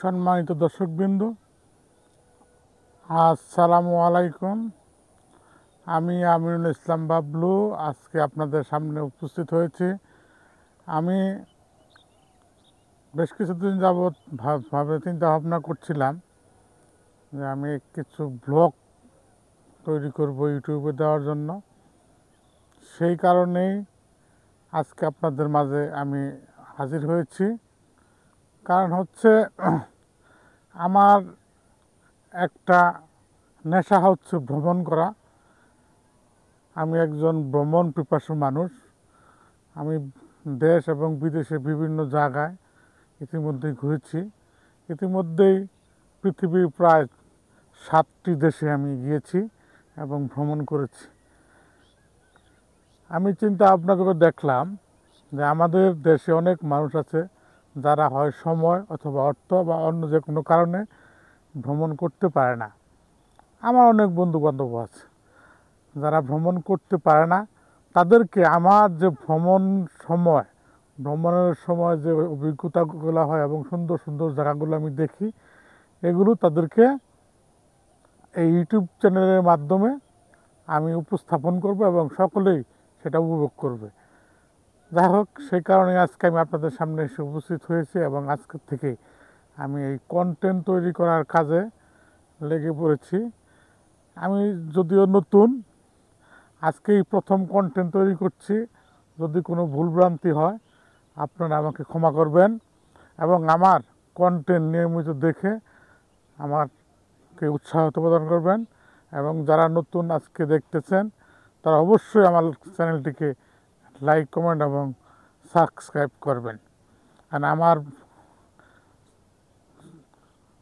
সম্মানিত দর্শকবৃন্দ, আসসালামু আলাইকুম। আমি আমিনুল ইসলাম বাবলু আজকে আপনাদের সামনে উপস্থিত হয়েছি। আমি বেশ কিছুদিন যাবৎ চিন্তা ভাবনা করছিলাম যে আমি কিছু ব্লগ তৈরি করব ইউটিউবে দেওয়ার জন্য। সেই কারণেই আজকে আপনাদের মাঝে আমি হাজির হয়েছি। কারণ হচ্ছে আমার একটা নেশা হচ্ছে ভ্রমণ করা। আমি একজন ভ্রমণ পিপাসু মানুষ। আমি দেশ এবং বিদেশে বিভিন্ন জায়গায় ইতিমধ্যেই ঘুরেছি। ইতিমধ্যেই পৃথিবীর প্রায় 7টি দেশে আমি গিয়েছি এবং ভ্রমণ করেছি। আমি চিন্তা ভাবনা করে দেখলাম যে আমাদের দেশে অনেক মানুষ আছে যারা হয় সময় অথবা অর্থ বা অন্য যে কোনো কারণে ভ্রমণ করতে পারে না। আমার অনেক বন্ধু বান্ধব আছে যারা ভ্রমণ করতে পারে না। তাদেরকে আমার যে ভ্রমণের সময় যে অভিজ্ঞতাগুলো হয় এবং সুন্দর সুন্দর জায়গাগুলো আমি দেখি, এগুলো তাদেরকে এই ইউটিউব চ্যানেলের মাধ্যমে আমি উপস্থাপন করব এবং সকলেই সেটা উপভোগ করবে। যাই হোক, সেই কারণে আজকে আমি আপনাদের সামনে এসে উপস্থিত হয়েছি এবং আজকের থেকে আমি এই কন্টেন্ট তৈরি করার কাজে লেগে পড়েছি। আমি যদিও নতুন, আজকেই প্রথম কন্টেন্ট তৈরি করছি। যদি কোনো ভুলভ্রান্তি হয় আপনারা আমাকে ক্ষমা করবেন এবং আমার কন্টেন্ট নিয়মিত দেখে আমাকে উৎসাহ প্রদান করবেন। এবং যারা নতুন আজকে দেখতেছেন তারা অবশ্যই আমার চ্যানেলটিকে লাইক, কমেন্ট এবং সাবস্ক্রাইব করবেন। আর আমার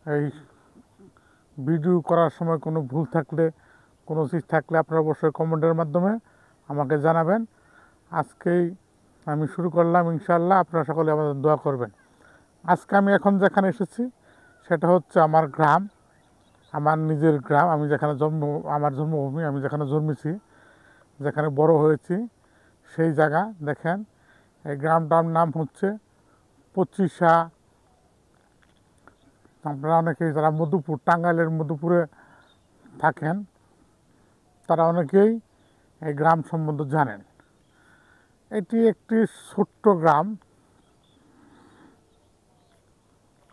এই ভিডিও করার সময় কোনো ভুল থাকলে, কোনো চিজ থাকলে আপনারা অবশ্যই কমেন্টের মাধ্যমে আমাকে জানাবেন। আজকেই আমি শুরু করলাম, ইনশাআল্লাহ আপনারা সকলে আমাদের দোয়া করবেন। আজকে আমি এখন যেখানে এসেছি সেটা হচ্ছে আমার গ্রাম, আমার নিজের গ্রাম। আমি যেখানে আমার জন্মভূমি, আমি যেখানে জন্মেছি, যেখানে বড় হয়েছি, সেই জায়গা দেখেন। এই গ্রামটার নাম হচ্ছে পচিশা। আপনারা অনেকেই যারা মধুপুর, টাঙ্গাইলের মধুপুরে থাকেন, তারা অনেকেই এই গ্রাম সম্বন্ধে জানেন। এটি একটি ছোট্ট গ্রাম,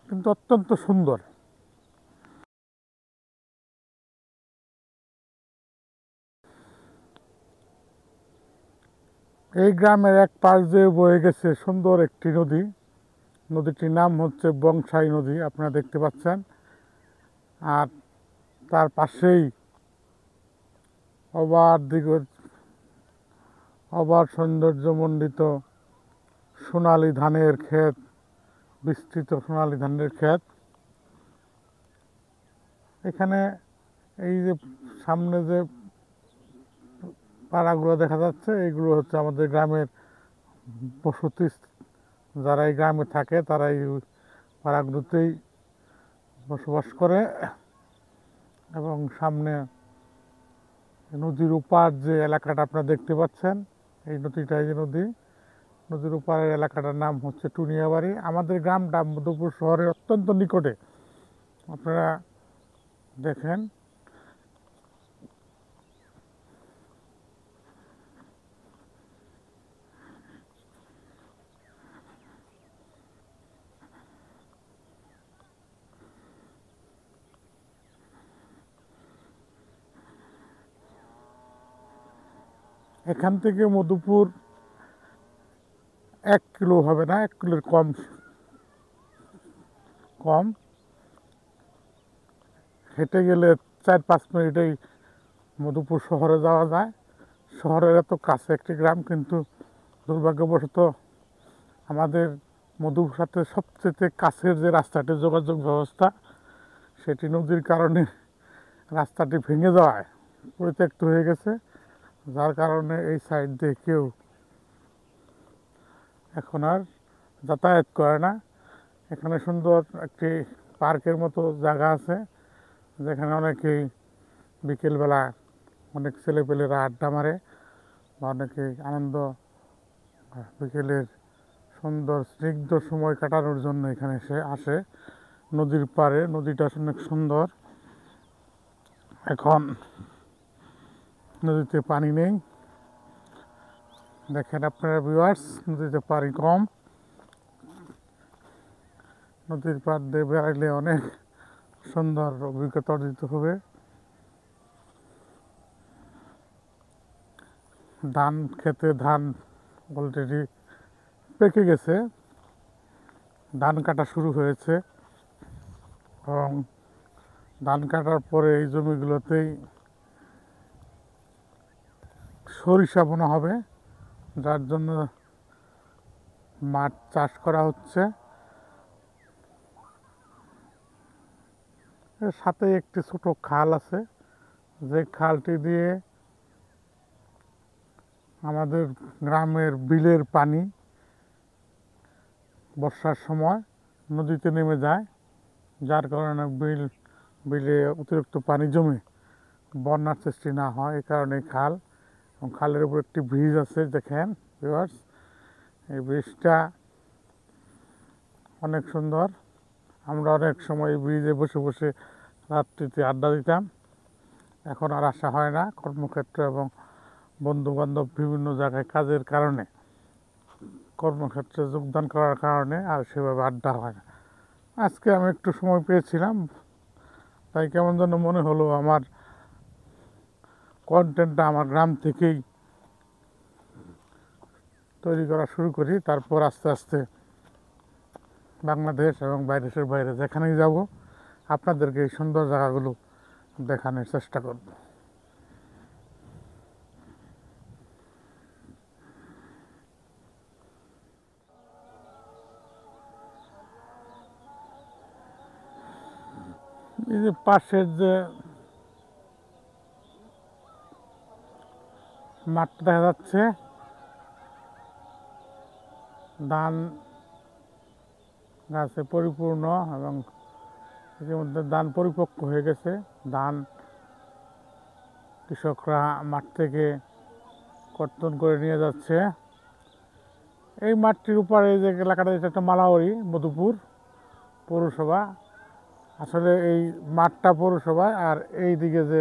কিন্তু অত্যন্ত সুন্দর। এই গ্রামের এক পাশ দিয়ে বয়ে গেছে সুন্দর একটি নদী। নদীটির নাম হচ্ছে বংশাই নদী, আপনারা দেখতে পাচ্ছেন। আর তার পাশেই অবার সৌন্দর্যমণ্ডিত সোনালী ধানের ক্ষেত, বিস্তৃত সোনালী ধানের ক্ষেত। এখানে এই যে সামনে যে পাড়াগুলো দেখা যাচ্ছে, এইগুলো হচ্ছে আমাদের গ্রামের বসতি। যারা এই গ্রামে থাকে তারা এই পাড়াগুলোতেই বসবাস করে। এবং সামনে নদীর উপার যে এলাকাটা আপনারা দেখতে পাচ্ছেন, এই নদীটা, এই যে নদীর উপারের এলাকাটার নাম হচ্ছে টুনিয়াবাড়ি। আমাদের গ্রামটা মধুপুর শহরের অত্যন্ত নিকটে। আপনারা দেখেন, এখান থেকে মধুপুর 1 কিলো হবে না, 1 কিলোর কম কম হেঁটে গেলে 4-5 মিনিটেই মধুপুর শহরে যাওয়া যায়। শহরের এত কাছে একটি গ্রাম, কিন্তু দুর্ভাগ্যবশত আমাদের মধুপুর সাথে সবচেয়ে কাছের যে রাস্তাটি, যোগাযোগ ব্যবস্থা, সেটি নদীর কারণে রাস্তাটি ভেঙে যাওয়ায় পরিত্যক্ত হয়ে গেছে। যার কারণে এই সাইড দিয়ে কেউ এখন আর যাতায়াত করে না। এখানে সুন্দর একটি পার্কের মতো জায়গা আছে, যেখানে অনেকেই বিকেলবেলা অনেক ছেলেপেলেরা আড্ডা মারে বা অনেকেই আনন্দ, বিকেলের সুন্দর স্নিগ্ধ সময় কাটানোর জন্য এখানে আসে। নদীর পাড়ে। নদীটা অনেক সুন্দর। এখন নদীতে পানি নেই, দেখেন আপনারা ভিউয়ার্স, নদীতে পানি কম। নদীর পাড় দিয়ে বেড়াইলে অনেক সুন্দর অভিজ্ঞতা অর্জিত হবে। ধান খেতে ধান অলরেডি পেকে গেছে, ধান কাটা শুরু হয়েছে এবং ধান কাটার পরে এই জমিগুলোতেই সরিষা বোনা হবে, যার জন্য মাঠ চাষ করা হচ্ছে। এর সাথে একটি ছোট খাল আছে, যে খালটি দিয়ে আমাদের গ্রামের বিলের পানি বর্ষার সময় নদীতে নেমে যায়, যার কারণে বিলে অতিরিক্ত পানি জমে বন্যার সৃষ্টি না হয়। এই কারণে খাল, এবং খালের উপর একটি ব্রিজ আছে, দেখেন ভিউয়ার্স, এই ব্রিজটা অনেক সুন্দর। আমরা অনেক সময় এই ব্রিজে বসে বসে রাত্রিতে আড্ডা দিতাম। এখন আর আসা হয় না, কর্মক্ষেত্র এবং বন্ধু বান্ধব বিভিন্ন জায়গায় কাজের কারণে, কর্মক্ষেত্রে যোগদান করার কারণে আর সেভাবে আড্ডা হয় না। আজকে আমি একটু সময় পেয়েছিলাম, তাই কেমন যেন মনে হলো আমার কন্টেন্টটা আমার গ্রাম থেকেই তৈরি করা শুরু করি। তারপর আস্তে আস্তে বাংলাদেশ এবং দেশের বাইরে যেখানেই যাব আপনাদেরকে এই সুন্দর জায়গাগুলো দেখানোর চেষ্টা করব। এই যে পাশের যে মাঠটা দেখা যাচ্ছে, ধান গাছে পরিপূর্ণ এবং ইতিমধ্যে ধান পরিপক্ক হয়ে গেছে। ধান কৃষকরা মাঠ থেকে কর্তন করে নিয়ে যাচ্ছে। এই মাঠটির উপরে যে এলাকাটা, এটা একটা মালাবাড়ি মধুপুর পৌরসভা। আসলে এই মাঠটা পৌরসভায়, আর এই দিকে যে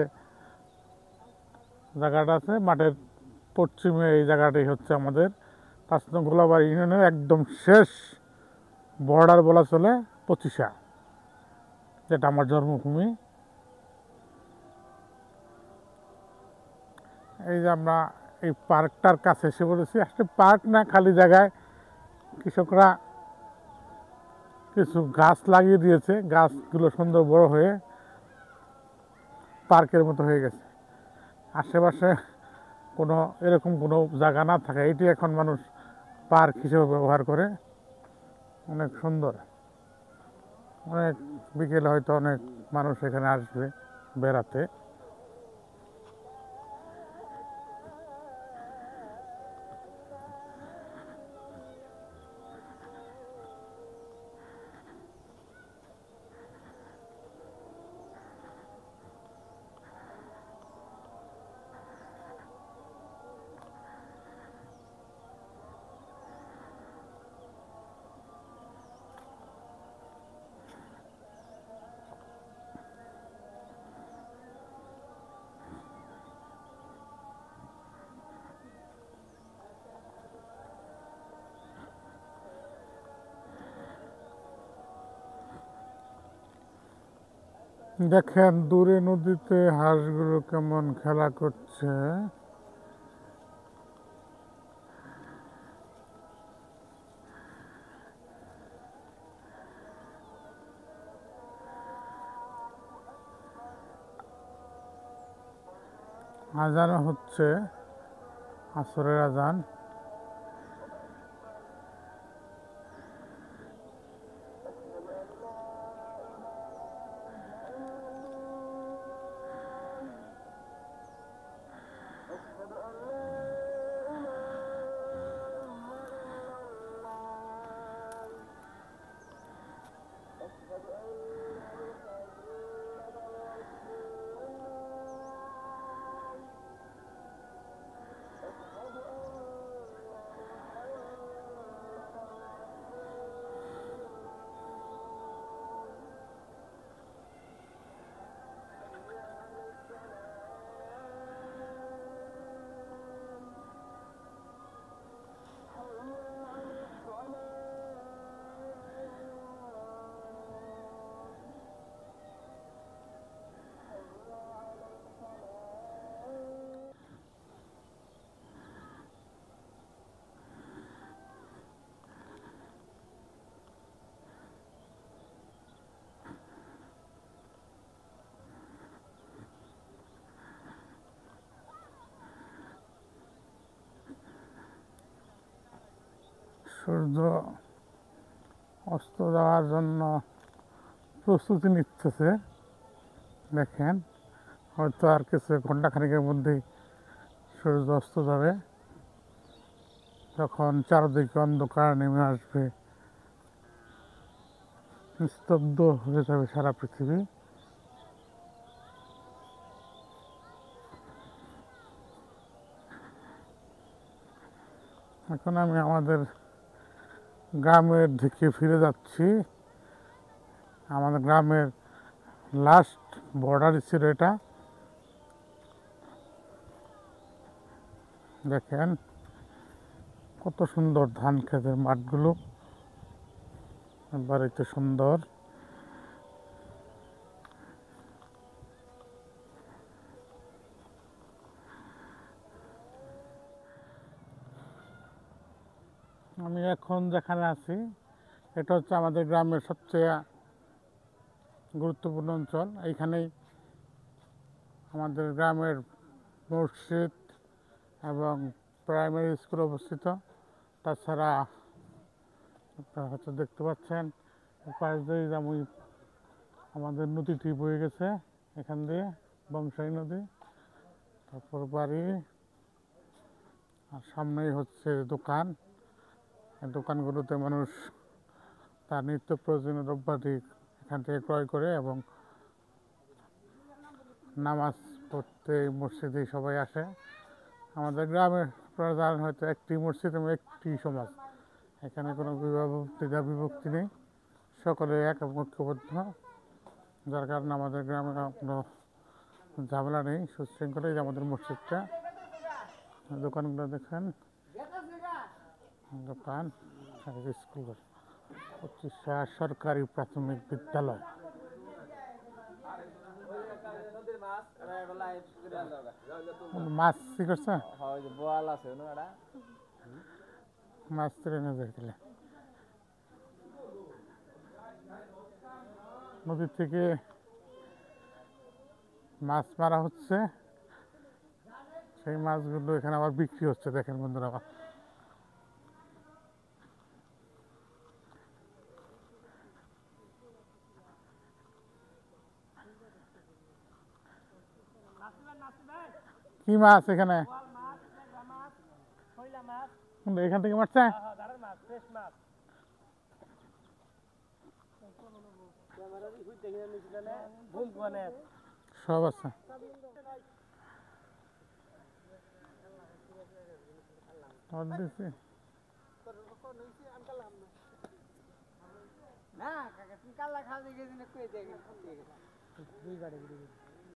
জায়গাটা আছে মাঠের পশ্চিমে, এই জায়গাটাই হচ্ছে আমাদের 5 নং গোলাবাড়ি ইউনিয়নের একদম শেষ বর্ডার বলা চলে, পঁচিশা, যেটা আমার জন্মভূমি। এই যে আমরা এই পার্কটার কাছে এসে পড়েছি। আসলে পার্ক না, খালি জায়গায় কৃষকরা কিছু গাছ লাগিয়ে দিয়েছে, গাছগুলো সুন্দর বড় হয়ে পার্কের মতো হয়ে গেছে। আশেপাশে কোনো এরকম কোনো জায়গা না থাকে, এটি এখন মানুষ পার্ক হিসেবে ব্যবহার করে। অনেক সুন্দর, অনেক বিকেলে হয়তো অনেক মানুষ এখানে আসবে বেড়াতে। দেখেন দূরে নদীতে হাঁসগুলো কেমন খেলা করছে। আজানও হচ্ছে, আসরের আজান। সূর্য অস্ত যাওয়ার জন্য প্রস্তুতি নিচ্ছে। দেখেন, হয়তো আর কিছু ঘন্টা খানিকের মধ্যেই সূর্য অস্ত যাবে, তখন চারদিকে অন্ধকার নেমে আসবে, নিস্তব্ধ হয়ে যাবে সারা পৃথিবী। এখন আমি আমাদের গ্রামের দিকে ফিরে যাচ্ছি। আমাদের গ্রামের লাস্ট বর্ডার ছিল এটা। দেখেন কত সুন্দর ধান ক্ষেতের মাঠগুলো, বাড়িতে সুন্দর। আমি এখন যেখানে আছি এটা হচ্ছে আমাদের গ্রামের সবচেয়ে গুরুত্বপূর্ণ অঞ্চল। এইখানেই আমাদের গ্রামের মসজিদ এবং প্রাইমারি স্কুল অবস্থিত। তাছাড়া আপনারা হয়তো দেখতে পাচ্ছেন পাশ দিয়ে যেমন আমাদের নদীটি বয়ে গেছে, এখান দিয়ে বংশাই নদী। তারপর বাড়ি, আর সামনেই হচ্ছে দোকান। এই দোকানগুলোতে মানুষ তার নিত্য প্রয়োজনীয় দ্রব্যাদি এখান থেকে ক্রয় করে এবং নামাজ পড়তে মসজিদে সবাই আসে। আমাদের গ্রামের প্রধান হয়তো একটি মসজিদ এবং একটি সমাজ, এখানে কোনো দ্বিধা বিভক্তি নেই, সকলে এক ঐক্যবদ্ধ, যার কারণে আমাদের গ্রামে কোনো ঝামেলা নেই, সুশৃঙ্খলা। এই যে আমাদের মসজিদটা, দোকানগুলো দেখেন, দোকান, স্কুল, 25 সরকারি প্রাথমিক বিদ্যালয়। মাছ কি করছে, মাছ তুলে নিয়ে যাইছিলে নদীর থেকে, মাছ মারা হচ্ছে। সেই মাছগুলো এখানে আবার বিক্রি হচ্ছে। দেখেন বন্ধুরা, কি মাছ এখানে, এখান থেকে মারছে সব আছে। না কাকা তুমি কাল্লা খাওয়া দেখে কই দেখে